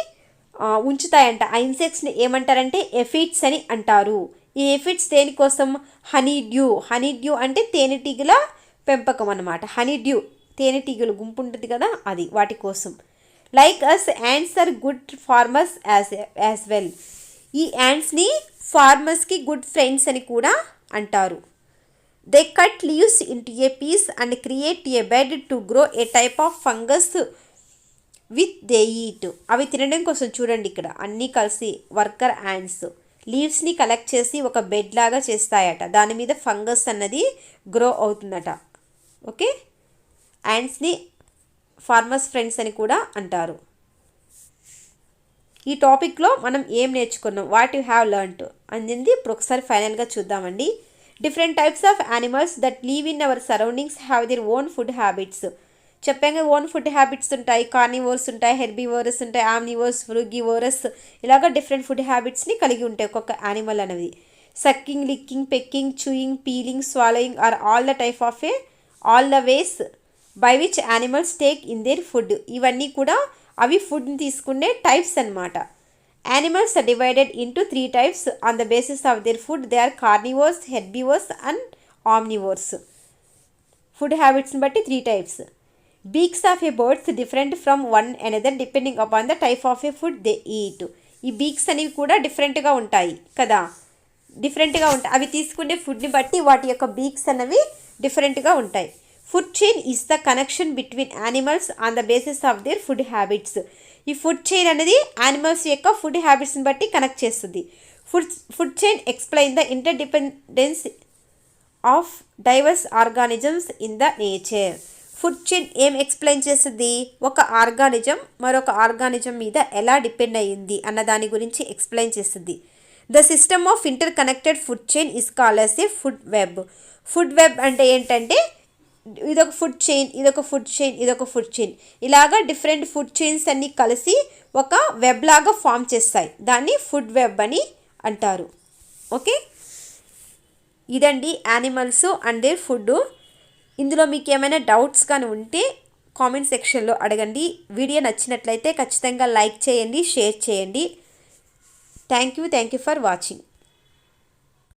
ఉంచుతాయంట. ఆ ఇన్సెక్ట్స్ని ఏమంటారంటే ఎఫిడ్స్ అని అంటారు. ఈ ఎఫిడ్స్ దేనికోసం? హనీ డ్యూ అంటే తేనెటీగల పెంపకం అన్నమాట. హనీ డ్యూ తేనెటీగలు గుంపు ఉంటుంది కదా, అది వాటి కోసం. Like us ants are good farmers as well. ఈ యాంట్స్ని ఫార్మర్స్కి గుడ్ ఫ్రెండ్స్ అని కూడా అంటారు. They cut leaves into a piece and create a bed to grow a type of fungus with they eat. అవి తినడం కోసం చూడండి ఇక్కడ అన్నీ కలిసి వర్కర్ యాంట్స్ లీవ్స్ని కలెక్ట్ చేసి ఒక బెడ్ లాగా చేస్తాయట. దాని మీద ఫంగస్ అన్నది గ్రో అవుతుందట. ఓకే, యాంట్స్ని ఫార్మర్స్ ఫ్రెండ్స్ అని కూడా అంటారు. ఈ టాపిక్లో మనం ఏం నేర్చుకున్నాం, వాట్ యు హ్యావ్ లెర్న్డ్ అనేది ఇప్పుడు ఒకసారి ఫైనల్గా చూద్దామండి. Different types of animals that live in our surroundings have their own food habits. చెప్పాక ఓన్ ఫుడ్ హ్యాబిట్స్ ఉంటాయి. కార్నివోర్స్ ఉంటాయి, హెర్బివోరస్ ఉంటాయి, ఆమ్నివోర్స్, ఫ్రూగివోరస్, ఇలాగ డిఫరెంట్ ఫుడ్ హ్యాబిట్స్ని కలిగి ఉంటాయి ఒక్కొక్క యానిమల్ అనేది. Sucking, licking, pecking, chewing, peeling, swallowing are all the ways by which animals take in their food. ఇవన్నీ కూడా అవి ఫుడ్ని తీసుకునే టైప్స్ అన్నమాట. Animals are divided into 3 types on the basis of their food. They are carnivores, herbivores and omnivores. Food హ్యాబిట్స్ని బట్టి 3 types. Beaks of a birds different from one another depending upon the type of a food they eat. ఈ beaks అనేవి కూడా డిఫరెంట్గా ఉంటాయి కదా, డిఫరెంట్గా ఉంటాయి. అవి తీసుకునే ఫుడ్ని బట్టి వాటి యొక్క బీక్స్ అనేవి డిఫరెంట్గా ఉంటాయి. Food chain is the connection between animals on the basis of their food habits. ఈ ఫుడ్ చైన్ అనేది యానిమల్స్ యొక్క ఫుడ్ హ్యాబిట్స్ని బట్టి కనెక్ట్ చేస్తుంది. Food chain explain the interdependence of diverse organisms in the nature. Food chain ఏం explain చేస్తుంది? ఒక organism మరొక ఆర్గానిజం మీద ఎలా డిపెండ్ అయ్యింది అన్న దాని గురించి ఎక్స్ప్లెయిన్ చేస్తుంది. The system of interconnected food chain is called as a food web. Food web అంటే ఏంటంటే ఇదొక ఫుడ్ చైన్, ఇదొక ఫుడ్ చైన్, ఇదొక ఫుడ్ చైన్, ఇలాగా డిఫరెంట్ ఫుడ్ చైన్స్ అన్నీ కలిసి ఒక వెబ్ లాగా ఫామ్ చేస్తాయి. దాన్ని ఫుడ్ వెబ్ అని అంటారు. ఓకే, ఇదండి యానిమల్స్ అండ్ దేర్ ఫుడ్. ఇందులో మీకు ఏమైనా డౌట్స్ కానీ ఉంటే కామెంట్ సెక్షన్లో అడగండి. వీడియో నచ్చినట్లయితే ఖచ్చితంగా లైక్ చేయండి, షేర్ చేయండి. Thank you for watching.